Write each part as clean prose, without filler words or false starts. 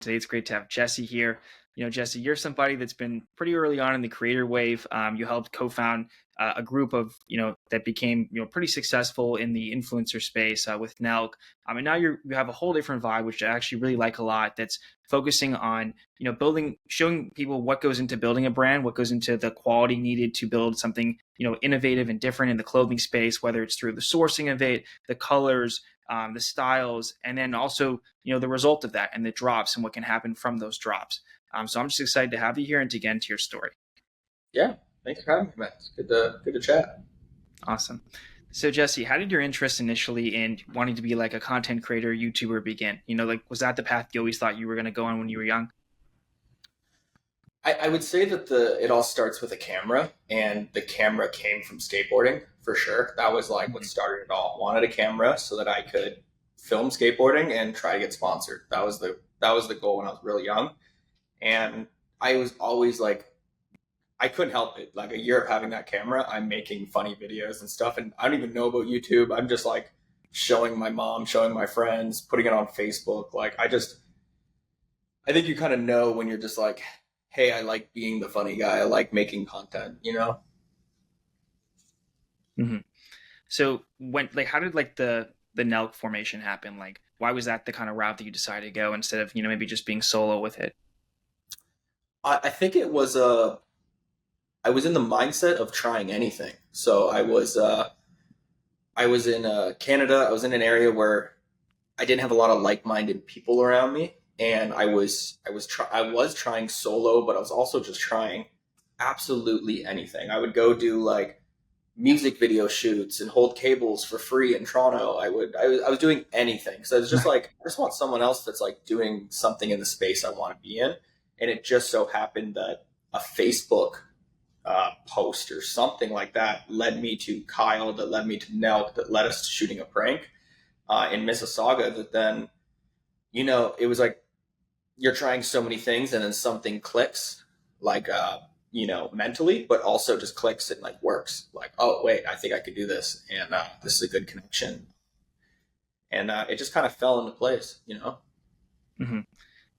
Today it's great to have Jesse here. Jesse, you're somebody that's been pretty early on in the creator wave. You helped co-found a group of, that became, pretty successful in the influencer space with Nelk. And now you have a whole different vibe, which I actually really like a lot. That's focusing on, building, showing people what goes into building a brand, what goes into the quality needed to build something, innovative and different in the clothing space, whether it's through the sourcing of it, the colors, the styles, and then also, the result of that and the drops and what can happen from those drops. So I'm just excited to have you here and to get into your story. Yeah, thanks for having me, Matt. It's good to chat. Awesome. So Jesse, how did your interest initially in wanting to be like a content creator, YouTuber begin? Was that the path you always thought you were going to go on when you were young? I would say that the it all starts with a camera, and the camera came from skateboarding for sure. That was like what Mhm. started it all. Wanted a camera so that I could film skateboarding and try to get sponsored. That was the goal when I was really young, and I was always like I couldn't help it. Like a year of having that camera, I'm making funny videos and stuff, and I don't even know about YouTube. I'm just like showing my mom, showing my friends, putting it on Facebook. I think you kind of know when you're just like, hey, I like being the funny guy. I like making content, you know? Mhm. So how did like the Nelk formation happen? Like, why was that the kind of route that you decided to go instead of maybe just being solo with it? I think I was in the mindset of trying anything. So I was in Canada. I was in an area where I didn't have a lot of like-minded people around me, and I was trying solo, but I was also just trying absolutely anything. I would go do like music video shoots and hold cables for free in Toronto. I was doing anything. So it's just like I just want someone else that's like doing something in the space I want to be in. And it just so happened that a Facebook post or something like that led me to Kyle, that led me to Nelk, that led us to shooting a prank in Mississauga. That then, it was like you're trying so many things and then something clicks, like mentally, but also just clicks and like works. Like, oh wait, I think I could do this, and this is a good connection, and it just kind of fell into place. Hmm.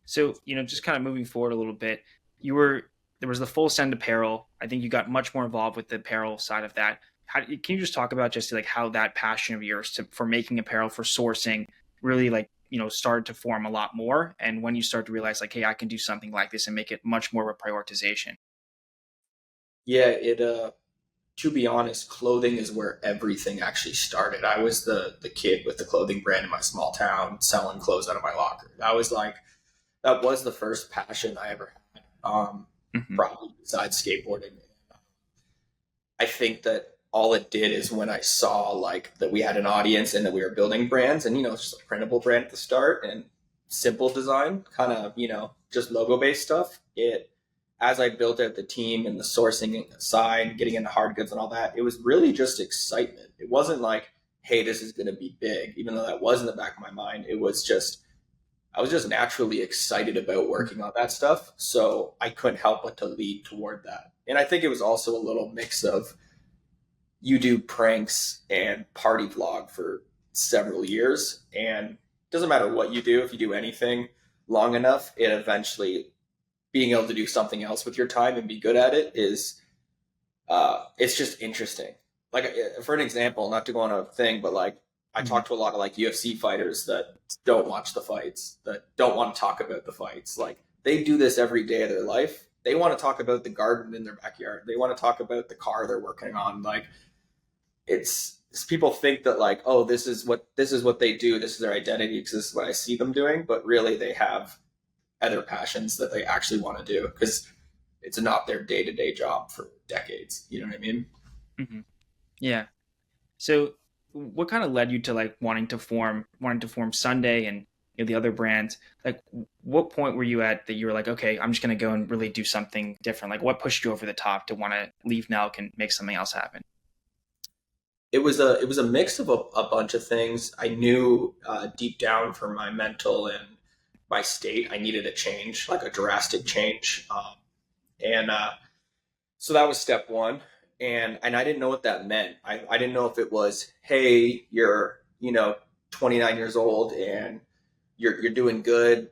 So, just kind of moving forward a little bit, you were there was the full send apparel. I think you got much more involved with the apparel side of that. Can you just talk about just like how that passion of yours for making apparel, for sourcing, really like started to form a lot more, and when you start to realize like, hey, I can do something like this and make it much more of a prioritization. Yeah, it to be honest, clothing is where everything actually started. I was the kid with the clothing brand in my small town selling clothes out of my locker. That was the first passion I ever had. Hmm. Probably besides skateboarding. I think that all it did is when I saw like that we had an audience and that we were building brands, and it's just a printable brand at the start and simple design, kind of just logo based stuff. It As I built out the team and the sourcing side, getting into hard goods and all that, it was really just excitement. It wasn't like, hey, this is going to be big, even though that was in the back of my mind. It was just I was just naturally excited about working on that stuff, so I couldn't help but to lead toward that. And I think it was also a little mix of you do pranks and party vlog for several years, and it doesn't matter what you do, if you do anything long enough, it eventually being able to do something else with your time and be good at it is it's just interesting. Like for an example, not to go on a thing, but like I Hmm. talk to a lot of like UFC fighters that don't watch the fights, that don't want to talk about the fights. Like they do this every day of their life. They want to talk about the garden in their backyard. They want to talk about the car they're working on. Like people think that like, oh, this is what they do, this is their identity because this is what I see them doing, but really they have other passions that they actually want to do because it's not their day-to-day job for decades. You know what I mean? Hmm. Yeah. So, what kind of led you to like wanting to form Sunday and the other brands? Like, what point were you at that you were like, okay, I'm just going to go and really do something different? Like, what pushed you over the top to want to leave Nelk and make something else happen? It was a mix of a bunch of things. I knew deep down for my mental and my state, I needed a change, like a drastic change, and so that was step one. And I didn't know what that meant. I didn't know if it was, hey, you're 29 years old and you're doing good.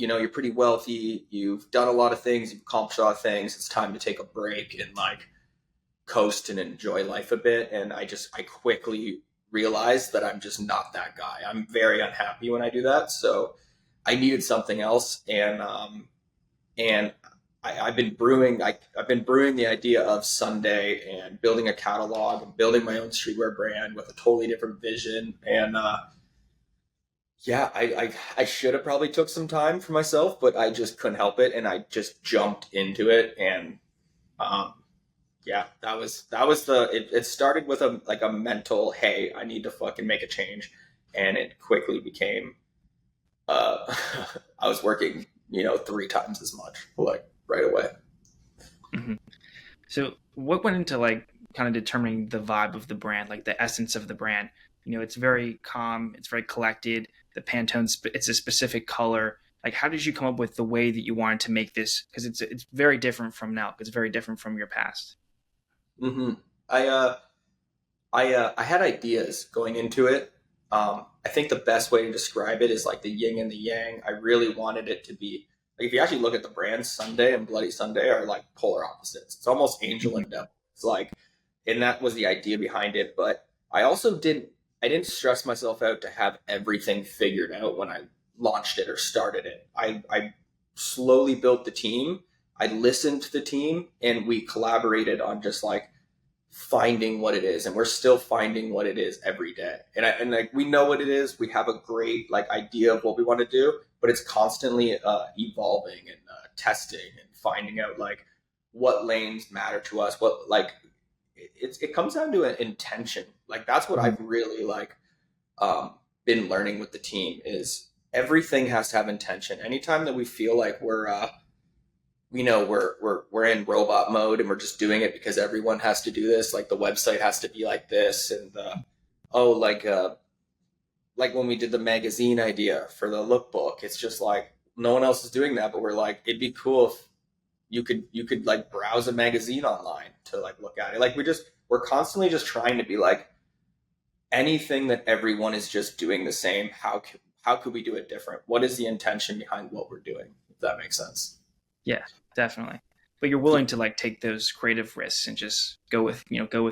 you're pretty wealthy, you've done a lot of things, you've accomplished a lot of things, it's time to take a break and like coast and enjoy life a bit. And I quickly realized that I'm just not that guy. I'm very unhappy when I do that. So I needed something else. And I've been brewing. I've been brewing the idea of Sunday and building a catalog and building my own streetwear brand with a totally different vision. And yeah, I should have probably took some time for myself, but I just couldn't help it, and I just jumped into it. And um, yeah, it started with a mental, hey, I need to fucking make a change, and it quickly became uh, I was working 3 times as much like right away. Hmm. So what went into like kind of determining the vibe of the brand, like the essence of the brand? It's very calm, it's very collected. The Pantone, it's a specific color. Like, how did you come up with the way that you wanted to make this? Because it's very different from Nelk. It's very different from your past. hmm I I had ideas going into it. I think the best way to describe it is like the yin and the yang. I really wanted it to be like, if you actually look at the brands, Sunday and Bloody Sunday are like polar opposites. It's almost angel Mhm. and devil. It's like, and that was the idea behind it. But I also didn't stress myself out to have everything figured out when I launched it or started it. I slowly built the team. I listened to the team, and we collaborated on just like finding what it is, and we're still finding what it is every day. And like, we know what it is, we have a great like idea of what we want to do, but it's constantly evolving and testing and finding out like what lanes matter to us, what like it comes down to an intention. Like, that's what Mhm. I've really like been learning with the team is everything has to have intention. Anytime that we feel like we're in robot mode and we're just doing it because everyone has to do this, like the website has to be like this, and oh, like when we did the magazine idea for the lookbook, it's just like no one else is doing that, but we're like, it'd be cool if you could like browse a magazine online to like look at it. Like, we're constantly just trying to be like, anything that everyone is just doing the same, how could we do it different? What is the intention behind what we're doing, if that makes sense? Yeah, definitely. But you're willing to like take those creative risks and just go with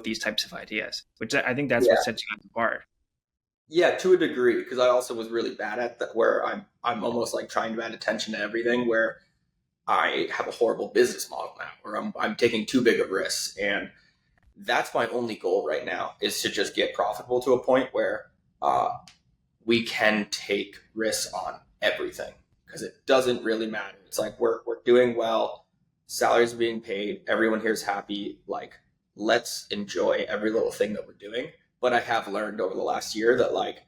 these types of ideas, which I think that's what Yeah. sets you apart. Yeah, to a degree, because I also was really bad at that, where I'm almost like trying to add attention to everything, where I have a horrible business model now, where I'm taking too big of risks, and that's my only goal right now, is to just get profitable to a point where uh, we can take risks on everything, because it doesn't really matter. It's like we're doing well, salaries are being paid, everyone here's happy. Like, let's enjoy every little thing that we're doing. But I have learned over the last year that like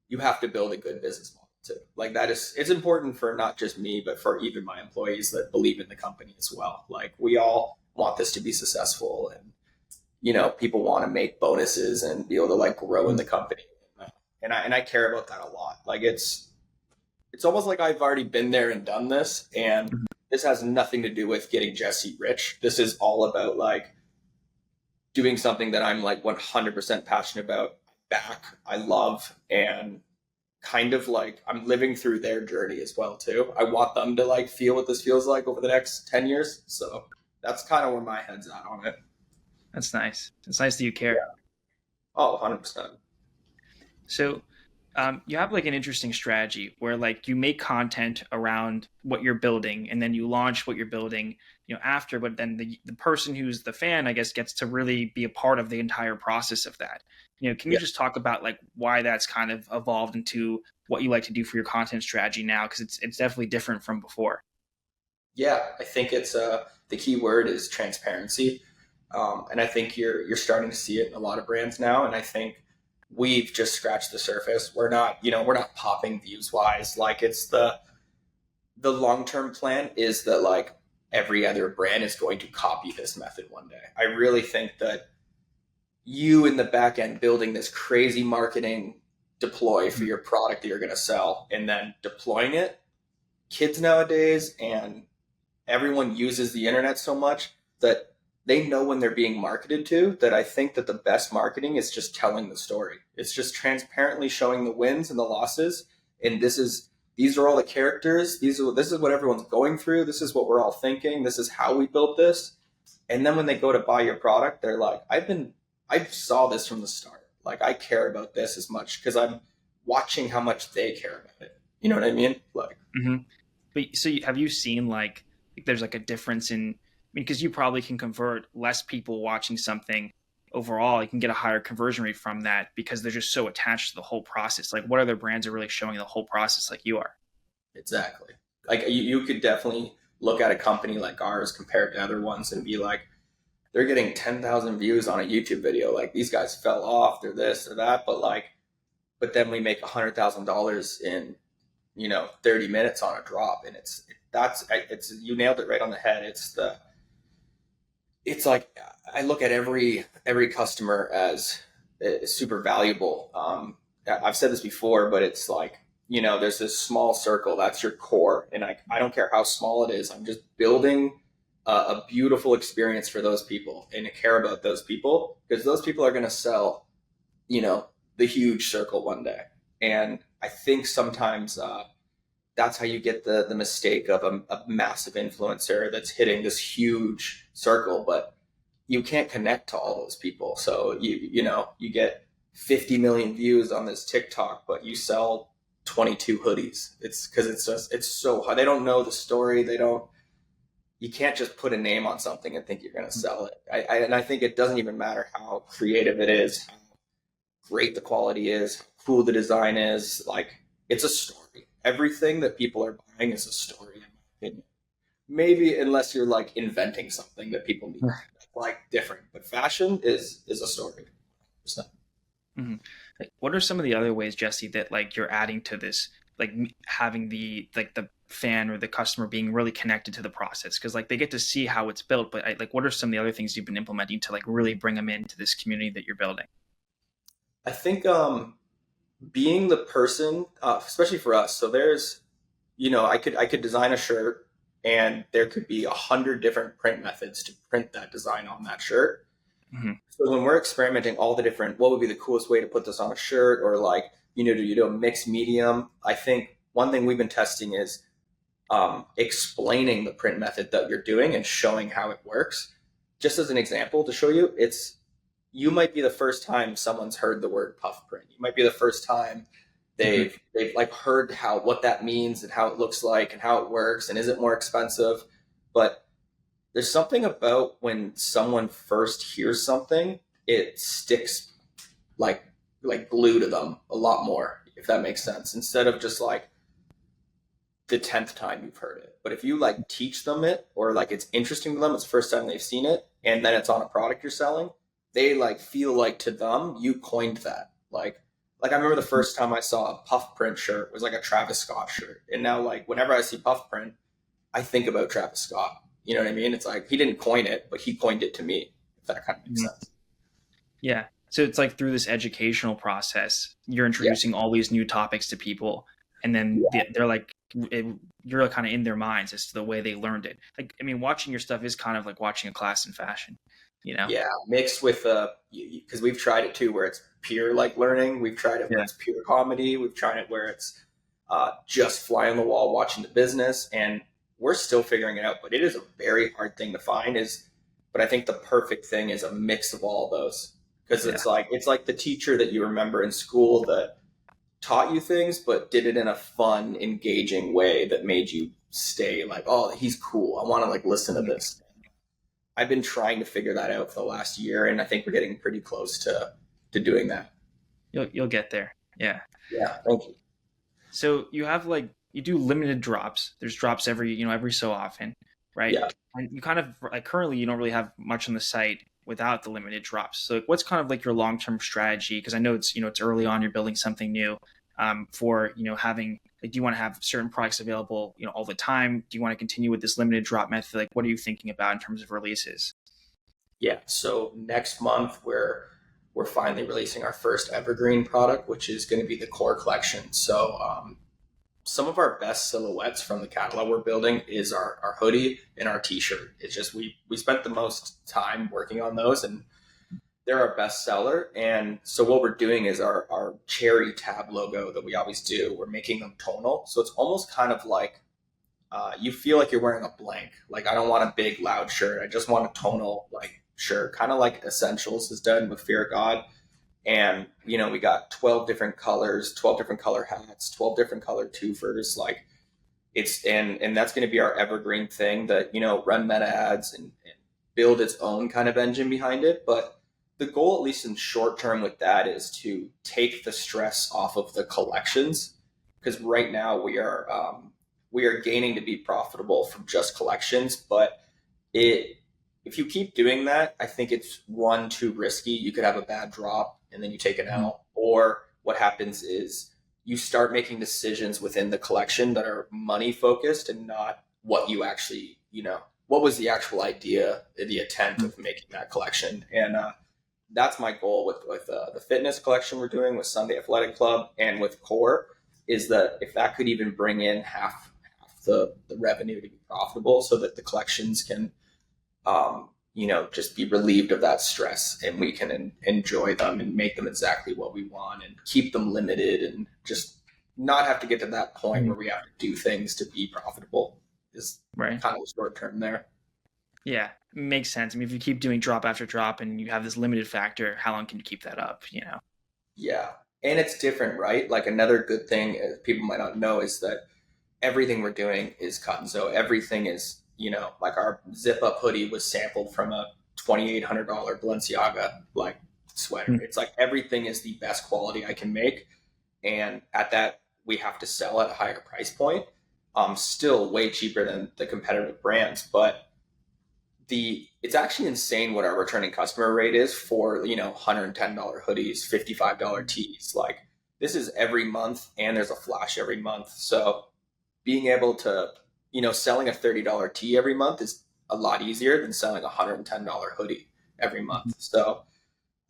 you have to build a good business model too. Like, that is, it's important for not just me, but for even my employees that believe in the company as well. Like, we all want this to be successful, and people want to make bonuses and be able to like grow in the company, and I care about that a lot. Like, it's almost like I've already been there and done this, and Mhm. this has nothing to do with getting Jesse rich. This is all about like doing something that I'm like 100% passionate about, back, I love, and kind of like I'm living through their journey as well too. I want them to like feel what this feels like over the next 10 years. So that's kind of where my head's at on it. That's nice. It's nice that you Yeah. care. Oh, 100%. So you have like an interesting strategy where like you make content around what you're building and then you launch what you're building, after, but then the person who's the fan, I guess, gets to really be a part of the entire process of that. Can you Yeah. just talk about like why that's kind of evolved into what you like to do for your content strategy now? Because it's definitely different from before. Yeah, I think it's the key word is transparency, and I think you're starting to see it in a lot of brands now. And I think we've just scratched the surface. We're not popping views wise. Like, it's the long term plan is that like every other brand is going to copy this method one day. I really think that you in the back end building this crazy marketing deploy for Mhm. your product that you're going to sell, and then deploying it. Kids nowadays and everyone uses the internet so much that they know when they're being marketed to, that I think that the best marketing is just telling the story. It's just transparently showing the wins and the losses. And this is these are all the characters. This is what everyone's going through. This is what we're all thinking. This is how we built this. And then when they go to buy your product, they're like, I saw this from the start. Like, I care about this as much because I'm watching how much they care about it. You know what I mean? Like, But so have you seen like there's like a difference in, I mean, because you probably can convert less people watching something overall. You can get a higher conversion rate from that because they're just so attached to the whole process. Like, what other brands are really showing the whole process like you are? exactly. Like, you could definitely look at a company like ours compared to other ones and be like, they're getting 10,000 views on a YouTube video. Like, these guys fell off, they're this or that, but then we make $100,000 in, 30 minutes on a drop. And it's you nailed it right on the head. It's like, I look at every customer as super valuable. I've said this before, but it's like, there's this small circle, that's your core. And I don't care how small it is. I'm just building a beautiful experience for those people and to care about those people because those people are going to sell, the huge circle one day. And I think sometimes that's how you get the mistake of a massive influencer that's hitting this huge circle, but you can't connect to all those people. So you get 50 million views on this TikTok, but you sell 22 hoodies. It's because it's so hard. They don't know the story. You can't just put a name on something and think you're going to sell it. And I think it doesn't even matter how creative it is, how great the quality is, how cool the design is. Like, it's a story. Everything that people are buying is a story, in my opinion. Maybe unless you're like inventing something that people need, like different. But fashion is a story. So. Mm-hmm. Like, what are some of the other ways, Jesse, that like you're adding to this, like having the fan or the customer being really connected to the process? Because like they get to see how it's built, but like what are some of the other things you've been implementing to like really bring them into this community that you're building? I think being the person, especially for us. So there's, I could design a shirt, and there could be 100 different print methods to print that design on that shirt. Mm-hmm. So when we're experimenting all the different, what would be the coolest way to put this on a shirt, or like, do you do a mixed medium? I think one thing we've been testing is explaining the print method that you're doing and showing how it works. Just as an example to show you, you might be the first time someone's heard the word puff print. You might be the first time they've like heard what that means and how it looks like and how it works and is it more expensive. But there's something about when someone first hears something, it sticks like glue to them a lot more, if that makes sense, instead of just like the 10th time you've heard it. But if you like teach them it, or like it's interesting to them, it's the first time they've seen it, and then it's on a product you're selling, they like feel like to them you coined that. Like I remember the first time I saw a puff print shirt was like a Travis Scott shirt, and now like whenever I see puff print, I think about Travis Scott. You know what I mean? It's like he didn't coin it, but he coined it to me. If that kind of makes sense. Yeah. So it's like through this educational process, you're introducing all these new topics to people, and then they're like, you're kind of in their minds as to the way they learned it. Like, I mean, watching your stuff is kind of like watching a class in fashion, Yeah, mixed with because we've tried it too, where it's pure like learning. We've tried it where it's pure comedy. We've tried it where it's just fly on the wall watching the business, and we're still figuring it out. But it is a very hard thing to find. But I think the perfect thing is a mix of all of those, because it's like the teacher that you remember in school that taught you things, but did it in a fun, engaging way that made you stay like, oh, he's cool. I want to like listen to this. I've been trying to figure that out for the last year, and I think we're getting pretty close to doing that. You'll get there. Yeah. Yeah. Thank you. So you have you do limited drops. There's drops every so often, right? Yeah. And you kind of like currently you don't really have much on the site without the limited drops. So what's kind of like your long-term strategy? Because I know it's early on, you're building something new. For having do you want to have certain products available all the time? Do you want to continue with this limited drop method? Like, what are you thinking about in terms of releases? Yeah, so next month we're finally releasing our first Evergreen product, which is going to be the core collection. So some of our best silhouettes from the catalog we're building is our hoodie and our t-shirt. It's just we spent the most time working on those, and they're our best seller. And so what we're doing is our cherry tab logo that we always do, we're making them tonal. So it's almost kind of like you feel like you're wearing a blank. Like, I don't want a big, loud shirt. I just want a tonal, like, shirt, kind of like Essentials has done with Fear of God. And, we got 12 different colors, 12 different color hats, 12 different color twofers. Like, and that's going to be our evergreen thing that, run meta ads and build its own kind of engine behind it. But the goal, at least in short term with that, is to take the stress off of the collections. Because right now we are gaining to be profitable from just collections, but if you keep doing that, I think it's one, too risky. You could have a bad drop and then you take an L. Or what happens is you start making decisions within the collection that are money focused and not what you actually, what was the actual idea, the intent of making that collection. And that's my goal with the fitness collection we're doing with Sunday Athletic Club and with Core, is that if that could even bring in half the revenue to be profitable, so that the collections can just be relieved of that stress, and we can enjoy them and make them exactly what we want and keep them limited, and just not have to get to that point where we have to do things to be profitable, is Right. kind of short term there. Yeah, makes sense. I mean, if you keep doing drop after drop and you have this limited factor, how long can you keep that up? Yeah. And it's different, right? Like, another good thing people might not know is that everything we're doing is cut. And so everything is, like, our zip up hoodie was sampled from a $2,800 Balenciaga like sweater. It's like everything is the best quality I can make. And at that, we have to sell at a higher price point. Still way cheaper than the competitive brands, but it's actually insane what our returning customer rate is for, $110 hoodies, $55 tees. Like, this is every month, and there's a flash every month. So being able to, selling a $30 tee every month is a lot easier than selling a $110 hoodie every month. So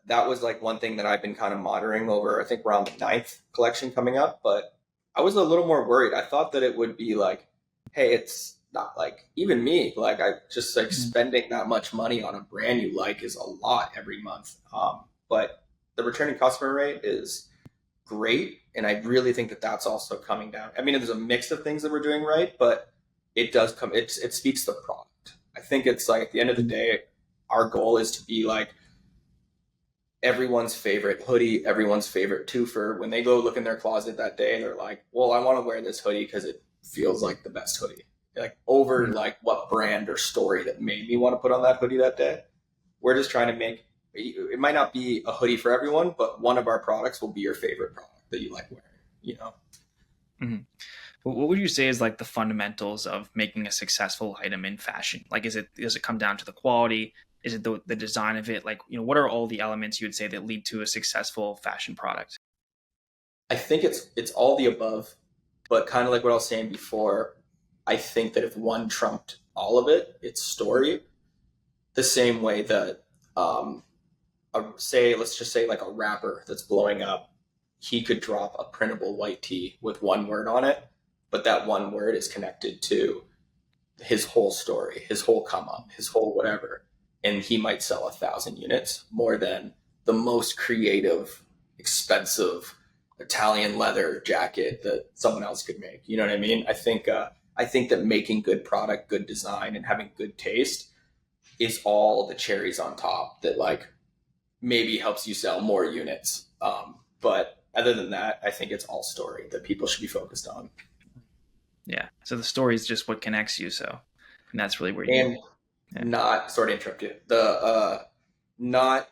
that was like one thing that I've been kind of monitoring over. I think we're on the 9th collection coming up, but I was a little more worried. I thought that it would be like, hey, it's not like, even me, like, I just like spending that much money on a brand you like is a lot every month. But the returning customer rate is great. And I really think that that's also coming down. I mean, there's a mix of things that we're doing right, but it speaks to the product. I think it's like, at the end of the day, our goal is to be like everyone's favorite hoodie, everyone's favorite twofer. When they go look in their closet that day, they're like, well, I want to wear this hoodie because it feels like the best hoodie. Like, over like what brand or story that made me want to put on that hoodie that day. We're just trying to make it, might not be a hoodie for everyone, but one of our products will be your favorite product that you like wearing, Mm-hmm. What would you say is like the fundamentals of making a successful item in fashion? Like, does it come down to the quality? Is it the design of it? Like, what are all the elements you would say that lead to a successful fashion product? I think it's all the above, but kind of like what I was saying before, I think that if one trumped all of it, it's story. The same way that, let's just say like a rapper that's blowing up, he could drop a printable white tee with one word on it, but that one word is connected to his whole story, his whole come up, his whole whatever, and he might sell 1,000 units more than the most creative, expensive Italian leather jacket that someone else could make. You know what I mean? I think that making good product, good design, and having good taste is all the cherries on top that, like, maybe helps you sell more units. But other than that, I think it's all story that people should be focused on. Yeah. So the story is just what connects you. So, and that's really where And yeah. not, sorry to interrupt you, not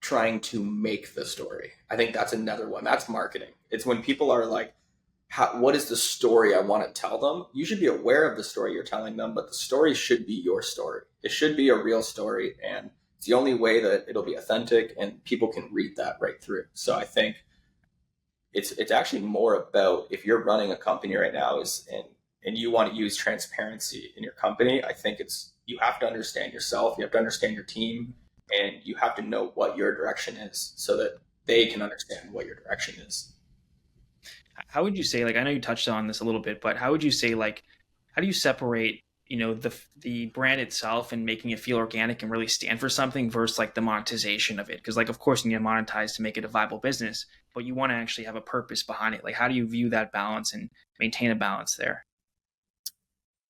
trying to make the story. I think that's another one. That's marketing. It's when people are like, what is the story I want to tell them? You should be aware of the story you're telling them, but the story should be your story. It should be a real story, and it's the only way that it'll be authentic and people can read that right through. So I think it's actually more about, if you're running a company right now and you want to use transparency in your company, I think you have to understand yourself, you have to understand your team, and you have to know what your direction is so that they can understand what your direction is. How would you say, like, I know you touched on this a little bit, but how would you say, like, how do you separate the brand itself and making it feel organic and really stand for something versus like the monetization of it? Because like of course you need to monetize to make it a viable business, but you want to actually have a purpose behind it. Like how do you view that balance and maintain a balance there?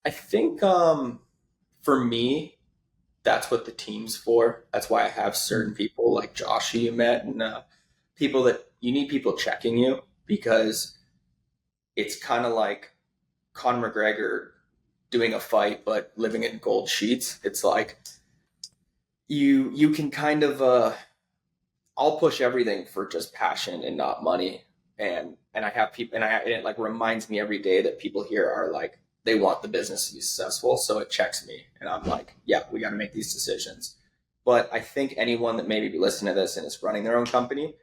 I think for me, that's what the team's for. That's why I have certain people like Josh who you met, and people that you need people checking you, because it's kind of like Conor McGregor doing a fight but living in gold sheets. It's like you can kind of I'll push everything for just passion and not money. And I have people, and it like reminds me every day that people here are like, they want the business to be successful. So it checks me, and I'm like, yeah, we got to make these decisions. But I think anyone that maybe be listening to this and is running their own company,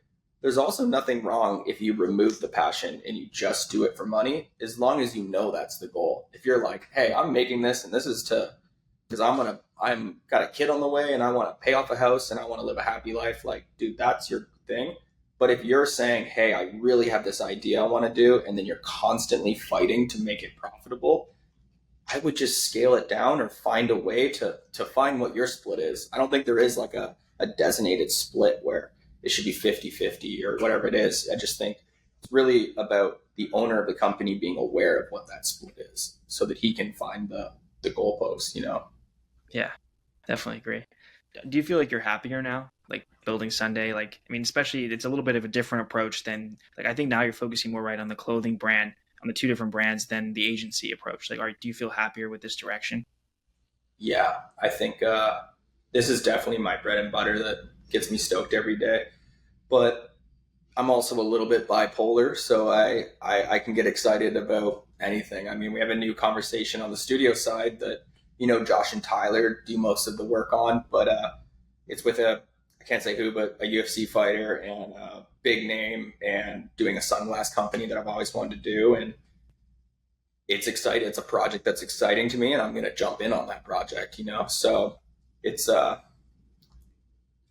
there's also nothing wrong if you remove the passion and you just do it for money, as long as you know that's the goal. If you're like, hey, I'm making this and this is to, because I'm got a kid on the way and I want to pay off a house and I want to live a happy life, like, dude, that's your thing. But if you're saying, hey, I really have this idea I want to do, and then you're constantly fighting to make it profitable, I would just scale it down or find a way to find what your split is. I don't think there is like a designated split where it should be 50-50 or whatever it is. I just think it's really about the owner of the company being aware of what that split is so that he can find the goalposts, you know? Yeah, definitely agree. Do you feel like you're happier now, like building Sunday? Like, I mean, especially it's a little bit of a different approach than like I think now you're focusing more right on the clothing brand, on the two different brands than the agency approach. Like, do you feel happier with this direction? Yeah, I think this is definitely my bread and butter that gets me stoked every day. But I'm also a little bit bipolar, so I can get excited about anything. I mean, we have a new conversation on the studio side that, Josh and Tyler do most of the work on, but it's with I can't say who, but a UFC fighter and a big name, and doing a sunglass company that I've always wanted to do. And it's exciting. It's a project that's exciting to me, and I'm going to jump in on that project. So it's, I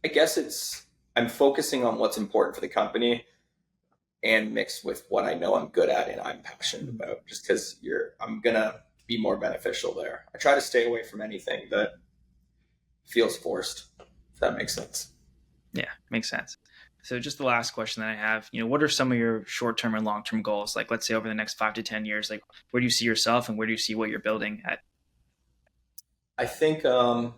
guess I'm focusing on what's important for the company and mixed with what I know I'm good at and I'm passionate about, just because I'm going to be more beneficial there. I try to stay away from anything that feels forced, if that makes sense. Yeah, makes sense. So just the last question that I have, what are some of your short-term and long-term goals? Like, let's say over the next 5 to 10 years, like where do you see yourself and where do you see what you're building at? I think there's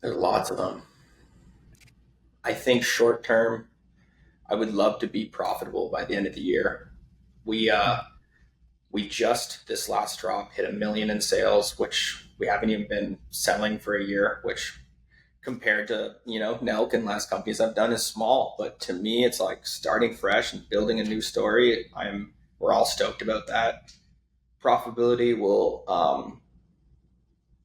lots of them. I think short term, I would love to be profitable by the end of the year. We we just this last drop hit 1 million in sales, which we haven't even been selling for a year, which compared to Nelk and last companies I've done is small. But to me, it's like starting fresh and building a new story. We're all stoked about that. Profitability will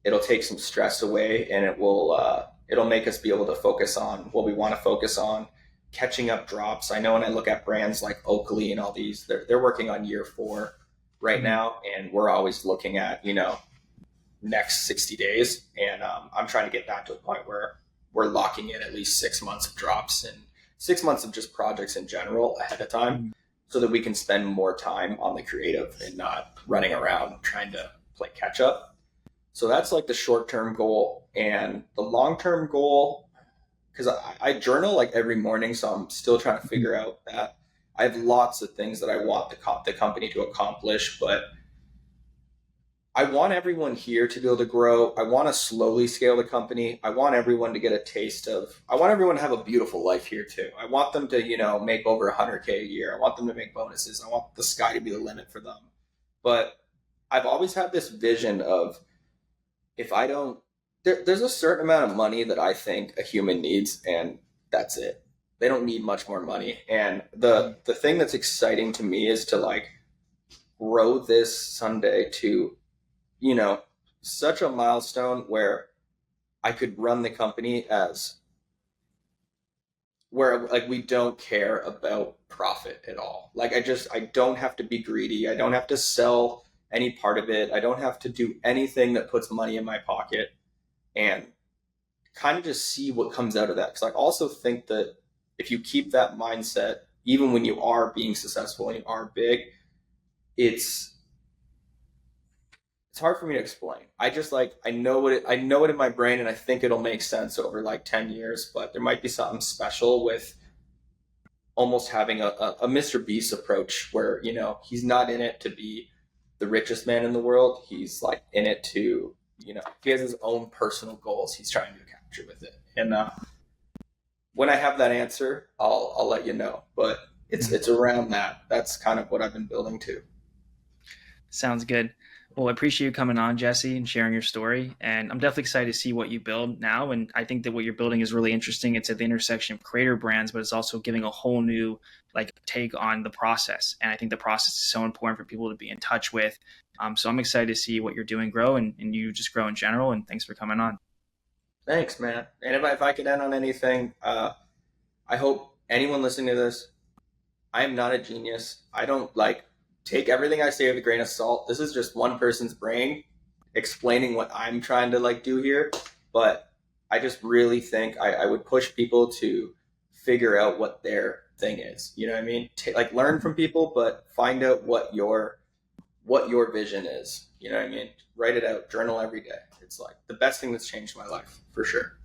it'll take some stress away, and it'll make us be able to focus on what we want to focus on. Catching up drops. I know when I look at brands like Oakley and all these, they're working on year 4 right now, and we're always looking at next 60 days, and I'm trying to get that to a point where we're locking in at least 6 months of drops and 6 months of just projects in general ahead of time, so that we can spend more time on the creative and not running around trying to play catch up. So that's like the short term goal. And the long term goal, because I journal like every morning, so I'm still trying to figure out that I have lots of things that I want the company to accomplish, but I want everyone here to be able to grow. I want to slowly scale the company. I want everyone to get a taste of, I want everyone to have a beautiful life here too. I want them to, make over 100K a year. I want them to make bonuses. I want the sky to be the limit for them. But I've always had this vision of, if I don't, there's a certain amount of money that I think a human needs, and that's it. They don't need much more money. And the thing that's exciting to me is to like grow this Sunday to, such a milestone where I could run the company as where like we don't care about profit at all. Like I don't have to be greedy. I don't have to sell any part of it. I don't have to do anything that puts money in my pocket, and kind of just see what comes out of that. Because I also think that if you keep that mindset, even when you are being successful and you are big, it's it's hard for me to explain. I just like I know it in my brain, and I think it'll make sense over like 10 years. But there might be something special with almost having a Mr. Beast approach, where he's not in it to be the richest man in the world. He's like in it to he has his own personal goals he's trying to capture with it. And when I have that answer, I'll let you know. But it's around that. That's kind of what I've been building to. Sounds good. Well, I appreciate you coming on, Jesse, and sharing your story. And I'm definitely excited to see what you build now. And I think that what you're building is really interesting. It's at the intersection of creator brands, but it's also giving a whole new like take on the process. And I think the process is so important for people to be in touch with. So I'm excited to see what you're doing grow and you just grow in general. And thanks for coming on. Thanks, man. And if I could end on anything, I hope anyone listening to this, I am not a genius. I don't like take everything I say with a grain of salt. This is just one person's brain explaining what I'm trying to like do here. But I just really think I would push people to figure out what their thing is. You know what I mean? Like learn from people, but find out what your vision is. You know what I mean? Write it out, journal every day. It's like the best thing that's changed my life for sure.